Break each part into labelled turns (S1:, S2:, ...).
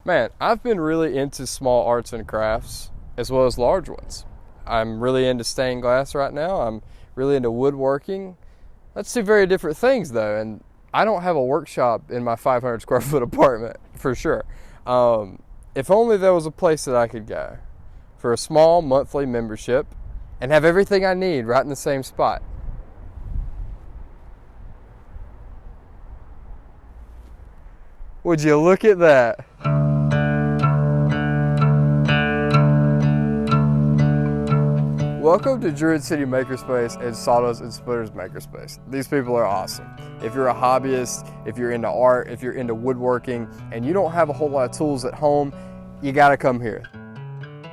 S1: Man, I've been really into small arts and crafts as well as large ones. I'm really into stained glass right now. I'm really into woodworking. That's two very different things though, and I don't have a workshop in my 500 square foot apartment for sure. If only there was a place that I could go for a small monthly membership and have everything I need right in the same spot. Would you look at that? Welcome to Druid City Makerspace and Sawdust and Splinters Makerspace. These people are awesome. If you're a hobbyist, if you're into art, if you're into woodworking, and you don't have a whole lot of tools at home, you gotta come here.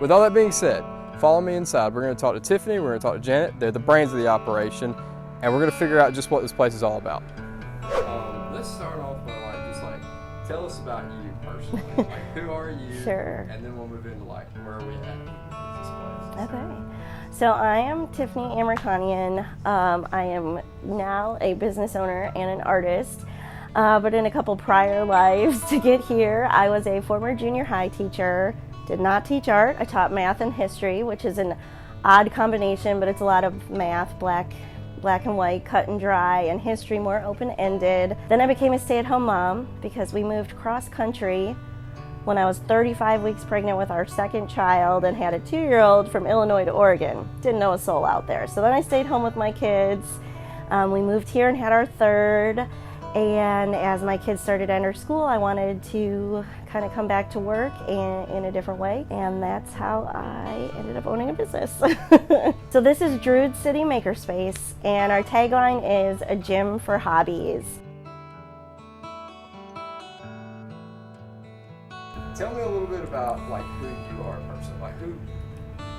S1: With all that being said, follow me inside. We're gonna talk to Tiffany, we're gonna talk to Janet. They're the brains of the operation, and we're gonna figure out just what this place is all about. Let's start off by tell us about you personally. Who are you?
S2: Sure.
S1: And then we'll move into where are we at with this place.
S2: Okay. So I am Tiffany Amerkanian. I am now a business owner and an artist. But in a couple prior lives to get here, I was a former junior high teacher. Did not teach art. I taught math and history, which is an odd combination, but it's a lot of math, black and white, cut and dry, and history more open-ended. Then I became a stay-at-home mom because we moved cross-country when I was 35 weeks pregnant with our second child and had a 2-year-old from Illinois to Oregon. Didn't know a soul out there. So then I stayed home with my kids. We moved here and had our third. And as my kids started to enter school, I wanted to kind of come back to work in a different way. And that's how I ended up owning a business. So this is Druid City Makerspace, and our tagline is a gym for hobbies.
S1: Tell me a little bit about who you are personally.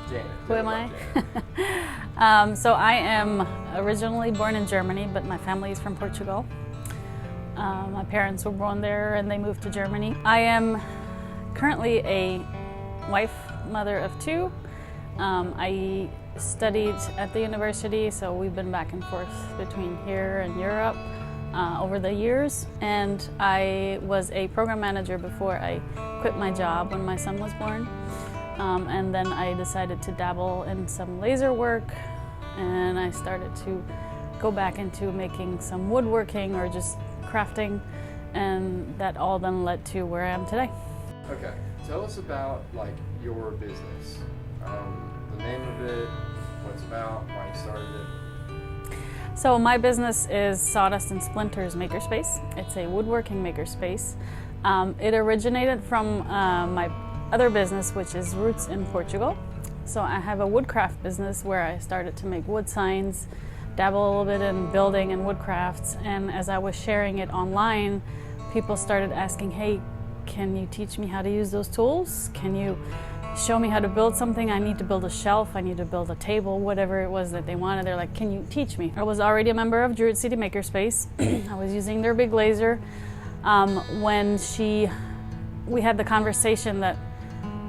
S1: Janet.
S3: Who am I? So I am originally born in Germany, but my family is from Portugal. My parents were born there and they moved to Germany. I am currently a wife, mother of 2. I studied at the university, so we've been back and forth between here and Europe over the years. And I was a program manager before I quit my job when my son was born. And then I decided to dabble in some laser work, and I started to go back into making some woodworking or just crafting, and that all then led to where I am today.
S1: Okay, tell us about your business, the name of it, what it's about, why you started it.
S3: So my business is Sawdust and Splinters Makerspace. It's a woodworking makerspace. It originated from my other business, which is roots in Portugal. So I have a woodcraft business where I started to make wood signs, dabble a little bit in building and woodcrafts, and as I was sharing it online, people started asking, hey, can you teach me how to use those tools? Can you show me how to build something? I need to build a shelf, I need to build a table, whatever it was that they wanted. They're like, can you teach me? I was already a member of Druid City Makerspace. I was using their big laser. When we had the conversation that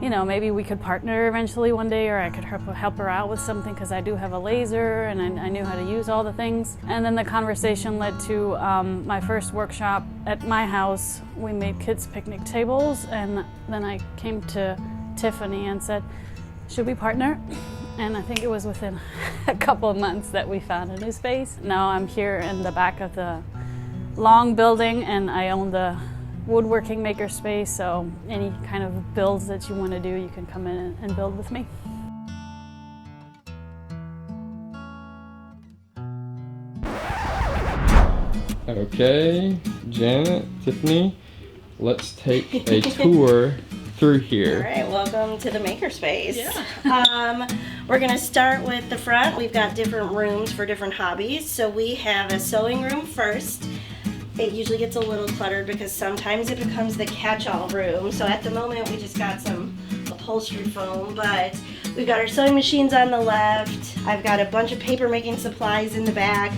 S3: maybe we could partner eventually one day, or I could help her out with something because I do have a laser and I knew how to use all the things. And then the conversation led to my first workshop at my house. We made kids' picnic tables, and then I came to Tiffany and said, should we partner? And I think it was within a couple of months that we found a new space. Now I'm here in the back of the long building, and I own the woodworking makerspace, so any kind of builds that you want to do, you can come in and build with me.
S1: Okay, Janet, Tiffany, let's take a tour through here.
S2: All right, welcome to the makerspace. Yeah. We're going to start with the front. We've got different rooms for different hobbies. So we have a sewing room first. It usually gets a little cluttered because sometimes it becomes the catch-all room. So at the moment we just got some upholstery foam, but we've got our sewing machines on the left. I've got a bunch of paper making supplies in the back,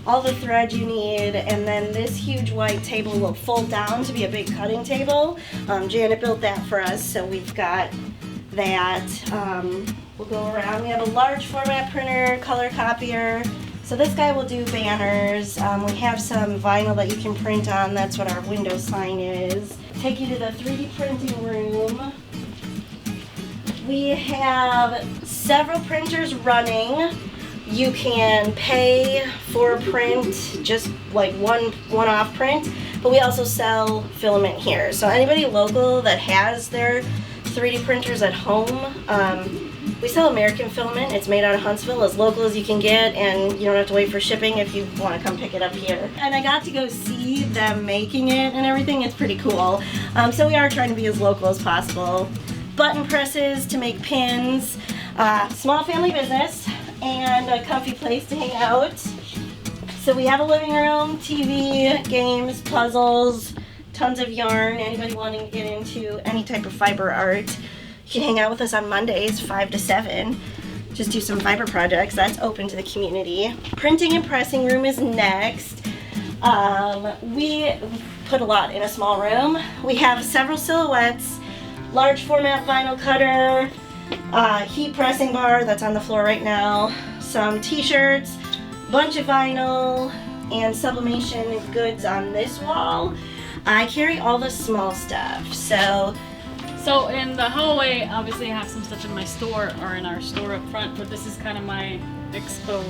S2: all the thread you need, and then this huge white table will fold down to be a big cutting table. Janet built that for us, so we've got that. We'll go around. We have a large format printer, color copier. So this guy will do banners. We have some vinyl that you can print on. That's what our window sign is. Take you to the 3D printing room. We have several printers running. You can pay for a print, just like one-off print, but we also sell filament here. So anybody local that has their 3D printers at home, we sell American filament. It's made out of Huntsville, as local as you can get, and you don't have to wait for shipping if you want to come pick it up here. And I got to go see them making it and everything. It's pretty cool. So we are trying to be as local as possible. Button presses to make pins, small family business, and a comfy place to hang out. So we have a living room, TV, games, puzzles, tons of yarn. Anybody wanting to get into any type of fiber art, you can hang out with us on Mondays, 5 to 7. Just do some fiber projects. That's open to the community. Printing and pressing room is next. We put a lot in a small room. We have several silhouettes, large format vinyl cutter, heat pressing bar that's on the floor right now, some t-shirts, bunch of vinyl, and sublimation goods on this wall. I carry all the small stuff.
S3: So in the hallway, obviously I have some stuff in my store or in our store up front, but this is kind of my expo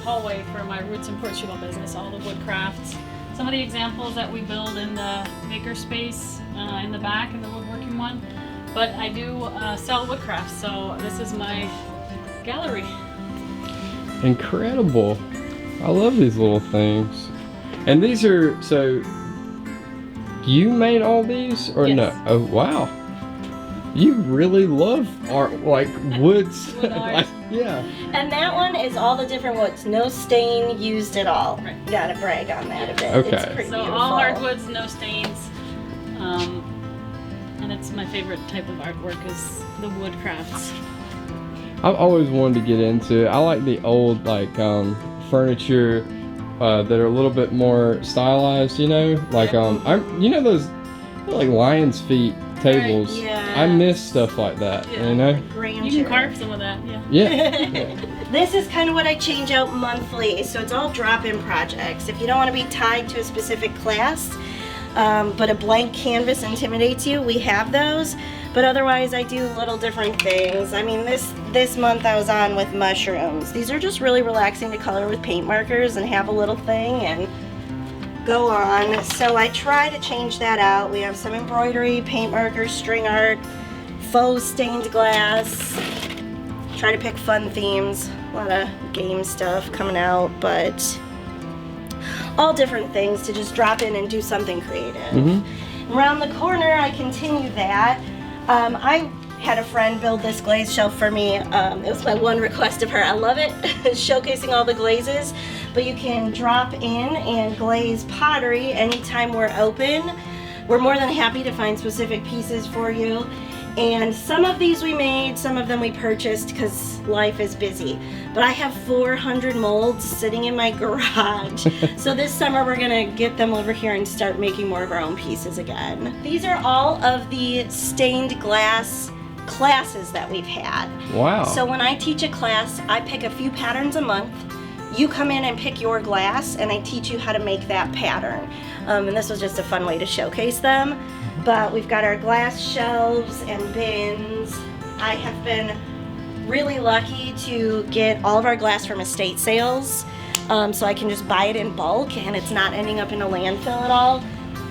S3: hallway for my Roots in Portugal business, all the wood crafts. Some of the examples that we build in the makerspace in the back, in the woodworking one. But I do sell wood crafts, so this is my gallery.
S4: Incredible. I love these little things. And these are, so you made all these or
S3: Yes.
S4: no? Oh, wow. You really love art, like woods.
S3: Wood art.
S4: Like, yeah.
S2: And that one is all the different woods, no stain used at all.
S3: Right.
S2: Gotta brag on that a bit.
S4: Okay.
S2: It's pretty
S3: So
S2: beautiful.
S3: all hardwoods, no stains. And it's my favorite type of artwork is the wood crafts.
S4: I've always wanted to get into it. I like the old like furniture that are a little bit more stylized, you know? Like you know those like lion's feet tables.
S2: Right, yeah.
S4: I miss stuff like that,
S3: Yeah.
S4: you know?
S2: Grandeur.
S3: You can carve some of that, yeah.
S4: Yeah.
S2: This is kind of what I change out monthly, so it's all drop-in projects. If you don't want to be tied to a specific class, but a blank canvas intimidates you, we have those. But otherwise, I do little different things. I mean, this month I was on with mushrooms. These are just really relaxing to color with paint markers and have a little thing and go on. So I try to change that out. We have some embroidery, paint markers, string art, faux stained glass. Try to pick fun themes. A lot of game stuff coming out, but all different things to just drop in and do something creative. Around the corner, I continue that. I had a friend build this glaze shelf for me. It was my one request of her. I love it, showcasing all the glazes, but you can drop in and glaze pottery anytime we're open. We're more than happy to find specific pieces for you. And some of these we made, some of them we purchased because life is busy. But I have 400 molds sitting in my garage. So this summer we're gonna get them over here and start making more of our own pieces again. These are all of the stained glass classes that we've had.
S4: Wow.
S2: So when I teach a class, I pick a few patterns a month. You come in and pick your glass and I teach you how to make that pattern. And this was just a fun way to showcase them. But we've got our glass shelves and bins. I have been really lucky to get all of our glass from estate sales. So I can just buy it in bulk and it's not ending up in a landfill at all.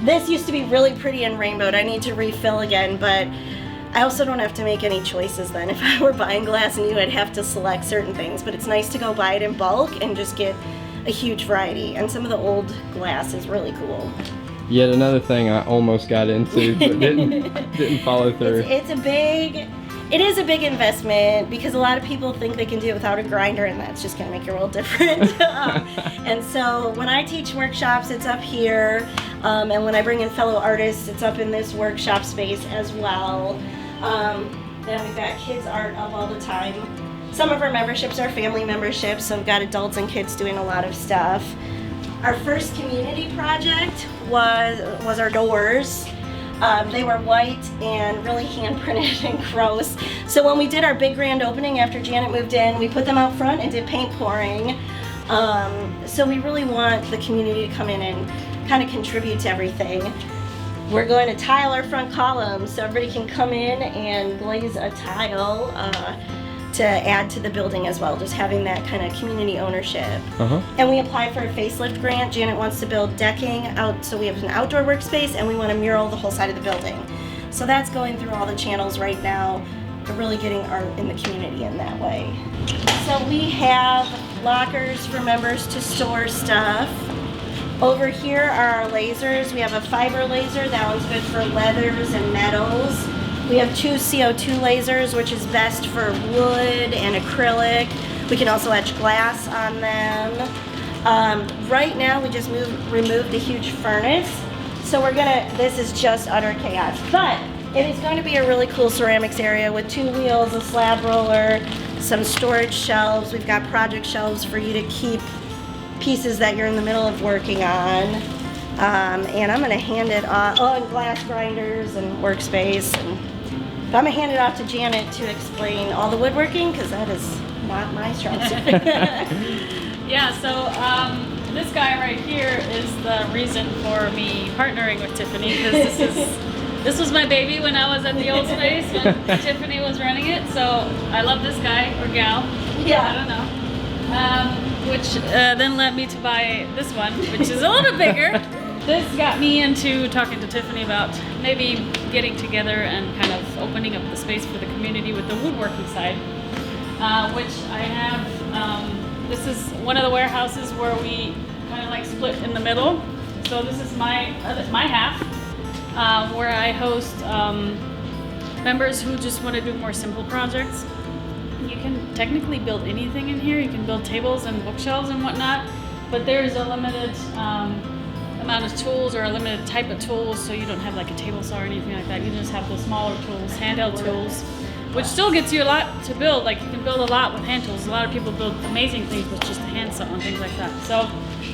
S2: This used to be really pretty and rainbowed. I need to refill again, but I also don't have to make any choices then. If I were buying glass new, I'd have to select certain things, but it's nice to go buy it in bulk and just get a huge variety. And some of the old glass is really cool.
S4: Yet another thing I almost got into, but didn't follow through.
S2: It is a big investment because a lot of people think they can do it without a grinder, and that's just going to make your world different. And so when I teach workshops, it's up here, and when I bring in fellow artists, it's up in this workshop space as well. Then we've got kids art up all the time. Some of our memberships are family memberships, so we've got adults and kids doing a lot of stuff. Our first community project was our doors. They were white and really hand printed and gross. So when we did our big grand opening after Janet moved in, we put them out front and did paint pouring. So we really want the community to come in and kind of contribute to everything. We're going to tile our front columns so everybody can come in and glaze a tile to add to the building as well, just having that kind of community ownership. And we applied for a facelift grant. Janet wants to build decking out, so we have an outdoor workspace, and we want to mural the whole side of the building. So that's going through all the channels right now. We're really getting art in the community in that way. So we have lockers for members to store stuff. Over here are our lasers. We have a fiber laser. That one's good for leathers and metals. We have 2 CO2 lasers, which is best for wood and acrylic. We can also etch glass on them. Right now, we just removed a huge furnace. So this is just utter chaos. But it is going to be a really cool ceramics area with 2 wheels, a slab roller, some storage shelves. We've got project shelves for you to keep pieces that you're in the middle of working on. And I'm gonna hand it off, and glass grinders and workspace. But I'm gonna hand it off to Janet to explain all the woodworking, because that is not my strong suit.
S3: Yeah, so this guy right here is the reason for me partnering with Tiffany, because this was my baby when I was at the old space when Tiffany was running it. So I love this guy or gal.
S2: Yeah.
S3: I don't know. Which then led me to buy this one, which is a little bit bigger. This got me into talking to Tiffany about maybe getting together and kind of opening up the space for the community with the woodworking side, which I have. This is one of the warehouses where we kind of like split in the middle. So this is my half, where I host members who just want to do more simple projects. You can technically build anything in here. You can build tables and bookshelves and whatnot, but there's a limited amount of tools or a limited type of tools, so you don't have like a table saw or anything like that. You just have the smaller tools, handheld tools, which still gets you a lot to build. Like you can build a lot with hand tools. A lot of people build amazing things with just a hand saw and things like that. So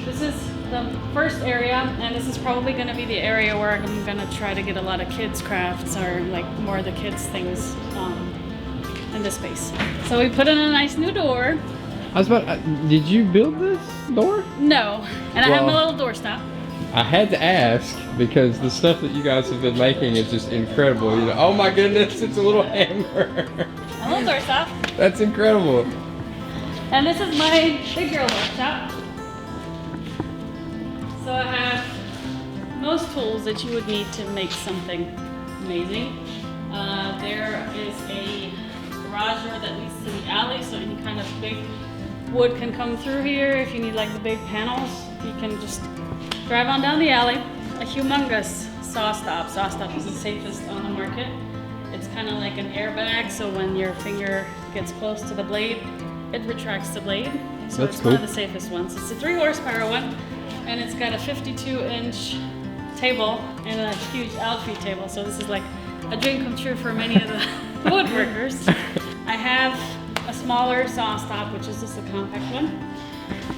S3: this is the first area, and this is probably going to be the area where I'm going to try to get a lot of kids crafts or like more of the kids things in this space. So we put in a nice new door.
S4: I was about. Did you build this door?
S3: No, and I have my little doorstop.
S4: I had to ask because the stuff that you guys have been making is just incredible. You know, oh my goodness, it's a little hammer.
S3: A little doorstop.
S4: That's incredible.
S3: And this is my big girl workshop. So I have most tools that you would need to make something amazing. There is a garage door that leads to the alley, so any kind of big wood can come through here. If you need like the big panels, you can just drive on down the alley. A humongous saw stop. Saw stop is the safest on the market. It's kind of like an airbag, so when your finger gets close to the blade, it retracts the blade. So
S4: That's
S3: it's
S4: cool.
S3: one of the safest ones. It's a 3 horsepower one, and it's got a 52-inch table and a huge outfeed table. So this is like a dream come true for many of the woodworkers. I have a smaller saw stop, which is just a compact one.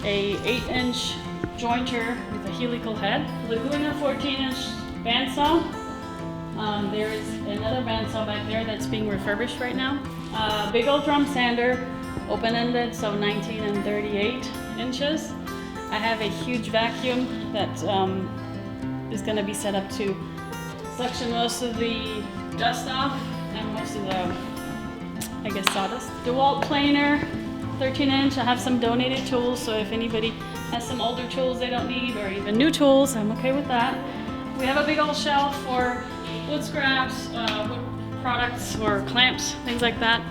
S3: A 8-inch jointer with a helical head. Laguna 14-inch bandsaw. There's another bandsaw back there that's being refurbished right now. Big old drum sander, open-ended, so 19 and 38 inches. I have a huge vacuum that is going to be set up to suction most of the dust off and most of the, sawdust. DeWalt planer, 13-inch. I have some donated tools, so if anybody has some older tools they don't need or even new tools, I'm okay with that. We have a big old shelf for wood scraps, wood products or clamps, things like that.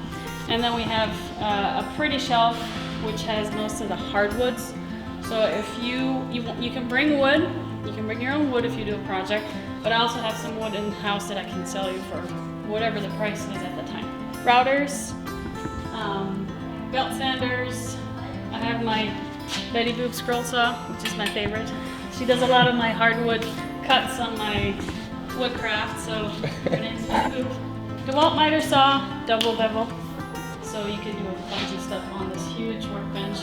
S3: And then we have a pretty shelf which has most of the hardwoods. So if you can bring wood, you can bring your own wood if you do a project, but I also have some wood in the house that I can sell you for whatever the price is at the time. Routers, belt sanders. I have my Betty Boop scroll saw, which is my favorite. She does a lot of my hardwood cuts on my woodcraft, so her name's Betty Boop. DeWalt miter saw, double bevel, so you can do a bunch of stuff on this huge workbench.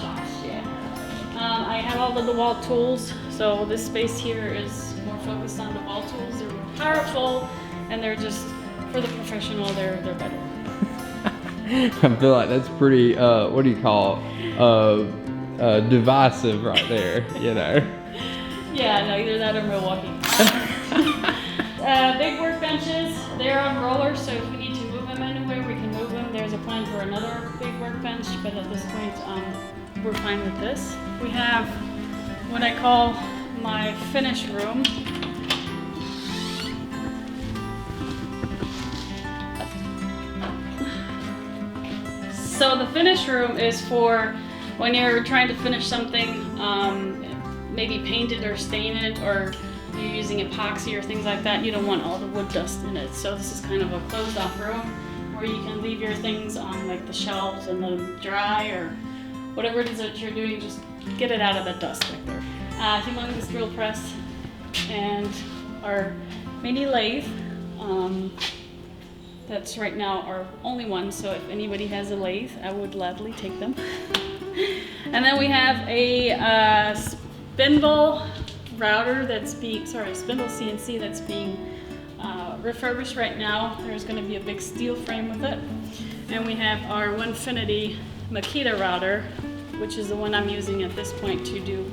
S3: I have all the DeWalt tools, so this space here is more focused on DeWalt tools. They're more powerful, and they're just, for the professional, they're better.
S4: I feel like that's pretty, what do you call, divisive right there, you know?
S3: Yeah, no, either that or Milwaukee. big workbenches. They're on rollers, so if we need to move them anywhere, we can move them. There's a plan for another big workbench, but at this point, we're fine with this. We have what I call my finish room. So the finish room is for when you're trying to finish something, maybe paint it or stain it, or you're using epoxy or things like that. You don't want all the wood dust in it. So this is kind of a closed off room where you can leave your things on like the shelves and let them dry, or whatever it is that you're doing, just get it out of the dust back there. Humongous drill press and our mini lathe. That's right now our only one, so if anybody has a lathe, I would gladly take them. And then we have a spindle router that's being, spindle CNC that's being refurbished right now. There's going to be a big steel frame with it. And we have our Winfinity Makita router, which is the one I'm using at this point to do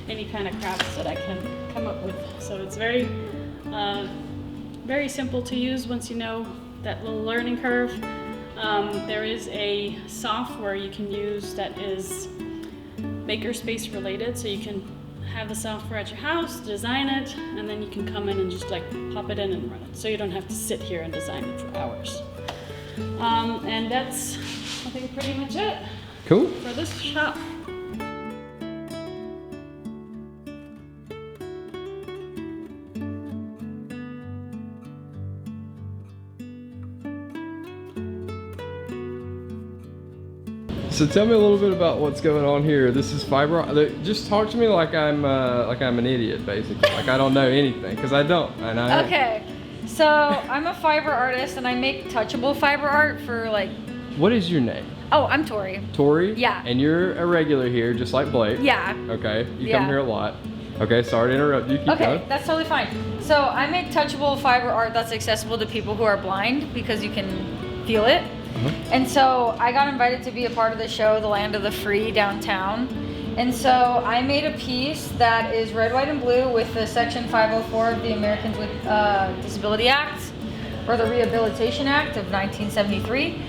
S3: any kind of crafts that I can come up with. So it's very, very simple to use once you know that little learning curve. There is a software you can use that is Makerspace related, so you can have the software at your house, design it, and then you can come in and just like pop it in and run it. So you don't have to sit here and design it for hours. And that's, I think, pretty much it.
S4: Cool.
S3: For this shop.
S4: So tell me a little bit about what's going on here. This is fiber. Just talk to me like I'm an idiot, basically. Like I don't know anything, because I don't. And
S5: Okay, so I'm a fiber artist and I make touchable fiber art for like.
S4: What is your name?
S5: Oh, I'm Tori.
S4: Tori?
S5: Yeah.
S4: And you're a regular here, just like Blake.
S5: Yeah.
S4: Okay. You
S5: Yeah.
S4: come here a lot. Okay. Sorry to interrupt you. Keep
S5: Okay,
S4: going.
S5: that's totally fine. So I make touchable fiber art that's accessible to people who are blind because you can feel it. And so I got invited to be a part of the show, The Land of the Free, downtown. And so I made a piece that is red, white, and blue with the Section 504 of the Americans with Disability Act, or the Rehabilitation Act of 1973.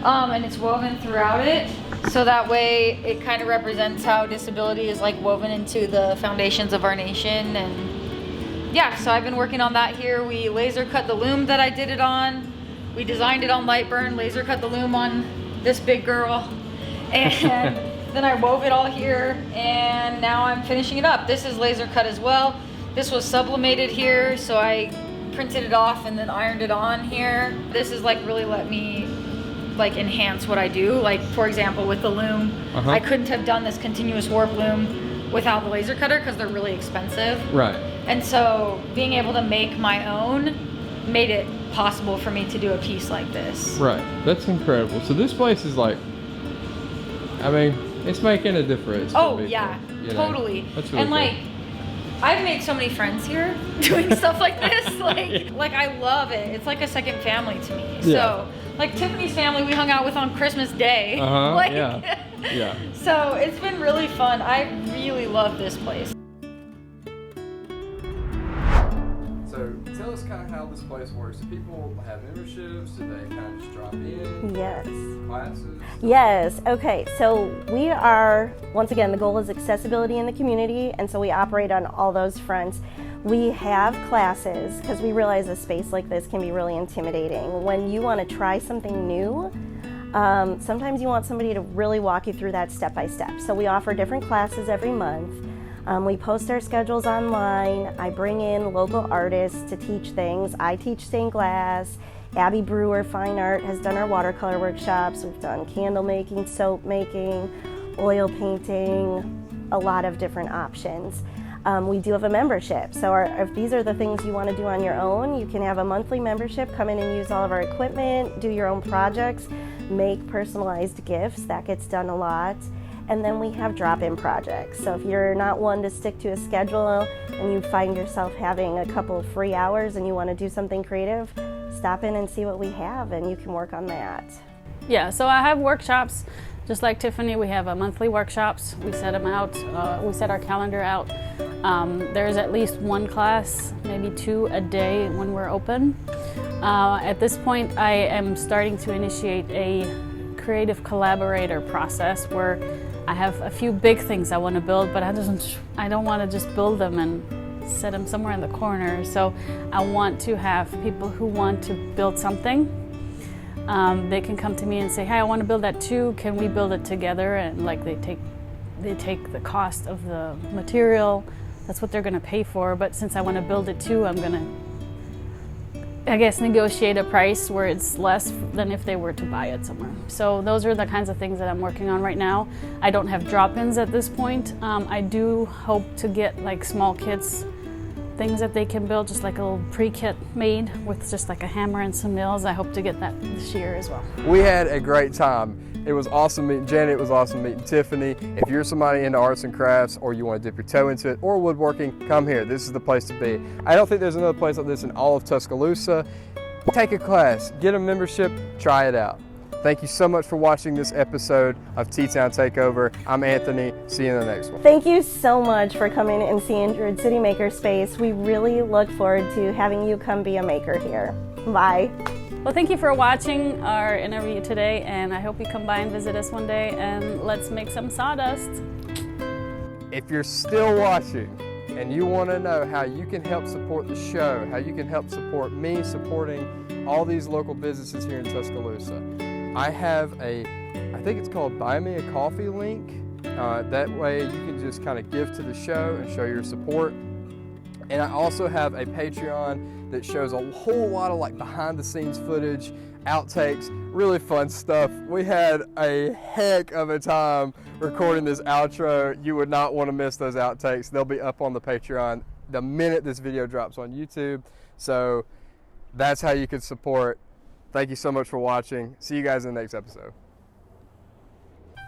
S5: And it's woven throughout it. So that way it kind of represents how disability is like woven into the foundations of our nation. And yeah, so I've been working on that here. We laser cut the loom that I did it on. We designed it on Lightburn, laser cut the loom on this big girl, and then I wove it all here, and now I'm finishing it up. This is laser cut as well. This was sublimated here, so I printed it off and then ironed it on here. This is like really let me like enhance what I do. Like for example, with the loom, I couldn't have done this continuous warp loom without the laser cutter because they're really expensive.
S4: Right.
S5: And so being able to make my own made it possible for me to do a piece like this.
S4: Right. That's incredible. So this place is like, I mean, it's making a difference. For
S5: Oh
S4: people,
S5: yeah,
S4: you know?
S5: totally.
S4: That's really
S5: and
S4: cool.
S5: like, I've made so many friends here doing stuff like this. Like I love it. It's like a second family to me.
S4: Yeah.
S5: So like Tiffany's family we hung out with on Christmas Day.
S4: Like, yeah. Yeah.
S5: So it's been really fun. I really love this place.
S4: So tell us kind of how this place works. Do people have memberships? Do they kind of just drop in?
S2: Yes.
S4: Classes?
S2: Yes. Okay. So we are, once again, the goal is accessibility in the community, and so we operate on all those fronts. We have classes because we realize a space like this can be really intimidating. When you want to try something new, sometimes you want somebody to really walk you through that step by step. So we offer different classes every month. We post our schedules online. I bring in local artists to teach things. I teach stained glass. Abby Brewer, Fine Art, has done our watercolor workshops. We've done candle making, soap making, oil painting, a lot of different options. We do have a membership. So if these are the things you want to do on your own, you can have a monthly membership, come in and use all of our equipment, do your own projects, make personalized gifts. That gets done a lot. And then we have drop-in projects. So if you're not one to stick to a schedule and you find yourself having a couple of free hours and you want to do something creative, stop in and see what we have and you can work on that.
S3: Yeah, so I have workshops. Just like Tiffany, we have monthly workshops. We set them out, we set our calendar out. There's at least one class, maybe 2 a day when we're open. At this point, I am starting to initiate a creative collaborator process where I have a few big things I want to build, but I don't want to just build them and set them somewhere in the corner. So I want to have people who want to build something. They can come to me and say, hey, I want to build that too. Can we build it together? And like they take the cost of the material. That's what they're going to pay for. But since I want to build it too, I'm going to, I guess, negotiate a price where it's less than if they were to buy it somewhere. So those are the kinds of things that I'm working on right now. I don't have drop-ins at this point. I do hope to get like small kits, things that they can build, just like a little pre-kit made with just like a hammer and some nails. I hope to get that this year as well.
S1: We had a great time. It was awesome meeting Janet, it was awesome meeting Tiffany. If you're somebody into arts and crafts, or you want to dip your toe into it, or woodworking, come here. This is the place to be. I don't think there's another place like this in all of Tuscaloosa. Take a class, get a membership, try it out. Thank you so much for watching this episode of T-Town Takeover. I'm Anthony. See you in the next one.
S2: Thank you so much for coming and seeing Druid City Makerspace. We really look forward to having you come be a maker here. Bye.
S3: Well, thank you for watching our interview today, and I hope you come by and visit us one day and let's make some sawdust.
S1: If you're still watching and you want to know how you can help support the show, how you can help support me supporting all these local businesses here in Tuscaloosa, I have I think it's called Buy Me a Coffee link. That way you can just kind of give to the show and show your support. And I also have a Patreon that shows a whole lot of like behind the scenes footage, outtakes, really fun stuff. We had a heck of a time recording this outro. You would not want to miss those outtakes. They'll be up on the Patreon the minute this video drops on YouTube. So that's how you can support. Thank you so much for watching. See you guys in the next episode.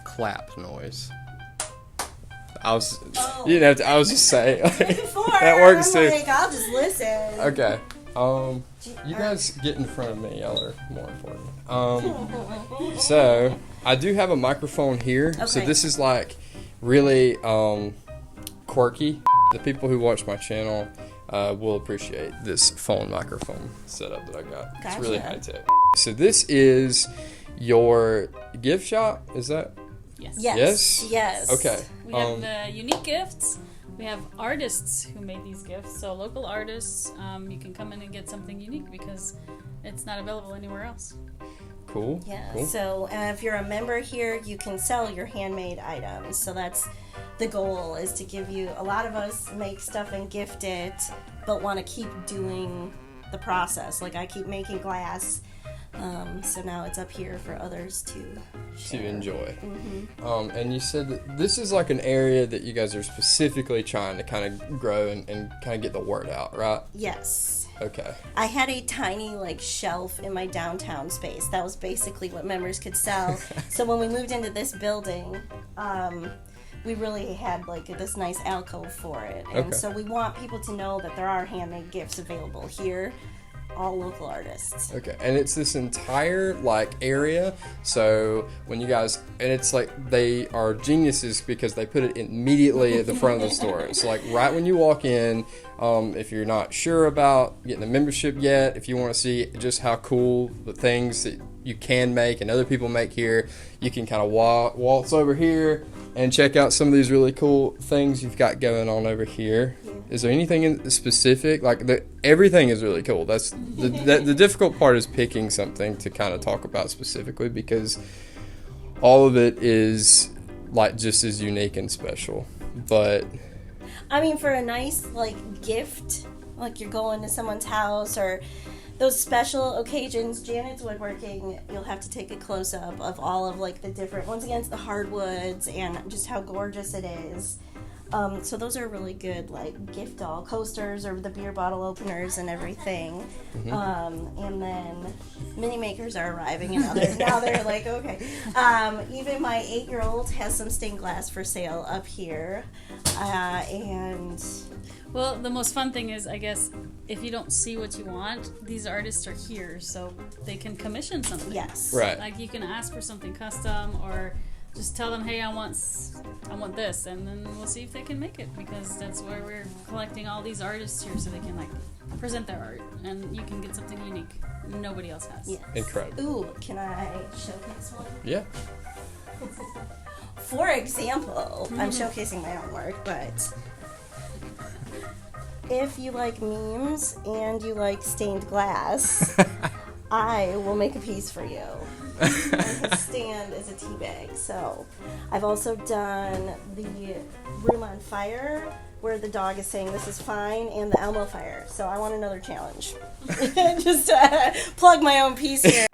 S1: Clap noise. I was just saying. That works too.
S2: I'll just listen.
S1: Okay. You guys get in front of me. Y'all are more important. So I do have a microphone here. Okay. So this is like really quirky. The people who watch my channel will appreciate this phone microphone setup that I got. Gotcha. It's really high tech. So this is your gift shop, is that?
S3: Yes.
S1: Yes?
S2: Yes.
S1: Okay.
S3: We have the unique gifts. We have artists who made these gifts. So local artists, you can come in and get something unique because it's not available anywhere else.
S1: Cool.
S2: Yeah.
S1: Cool.
S2: So if you're a member here, you can sell your handmade items. So that's the goal, is to give you, a lot of us make stuff and gift it, but want to keep doing the process. Like I keep making glass. So now it's up here for others to share.
S1: To enjoy.
S2: Mm-hmm.
S1: And you said that this is like an area that you guys are specifically trying to kind of grow and kind of get the word out, right?
S2: Yes.
S1: Okay.
S2: I had a tiny like shelf in my downtown space. That was basically what members could sell. So when we moved into this building, we really had like this nice alcove for it. And so we want people to know that there are handmade gifts available here. All local artists. Okay, and it's this entire like area. So when you guys, and it's like they are geniuses because they put it immediately at the front of the store. It's like right when you walk in. If you're not sure about getting a membership yet, if you want to see just how cool the things that you can make and other people make here, you can kind of waltz over here and check out some of these really cool things you've got going on over here. Is there anything in specific? Like everything is really cool. That's the difficult part, is picking something to kind of talk about specifically, because all of it is like just as unique and special. But I mean, for a nice like gift, like you're going to someone's house or those special occasions, Janet's Woodworking, you'll have to take a close-up of all of like the different, once again, the hardwoods and just how gorgeous it is. So those are really good, like gift doll coasters or the beer bottle openers and everything. Mm-hmm. And then mini makers are arriving, and now they're like, okay. Even my 8-year-old has some stained glass for sale up here. And
S3: well, the most fun thing is, I guess, if you don't see what you want, these artists are here, so they can commission something.
S2: Yes.
S4: Right.
S3: Like you can ask for something custom, or just tell them, hey, I want this, and then we'll see if they can make it, because that's why we're collecting all these artists here, so they can like present their art, and you can get something unique nobody else has.
S2: Yes.
S4: Incredible.
S2: Ooh, can I showcase one?
S4: Yeah.
S2: For example, I'm showcasing my own work, but if you like memes and you like stained glass, I will make a piece for you. And his stand is a tea bag. So I've also done the room on fire where the dog is saying this is fine, and the Elmo fire. So I want another challenge. Just plug my own piece here.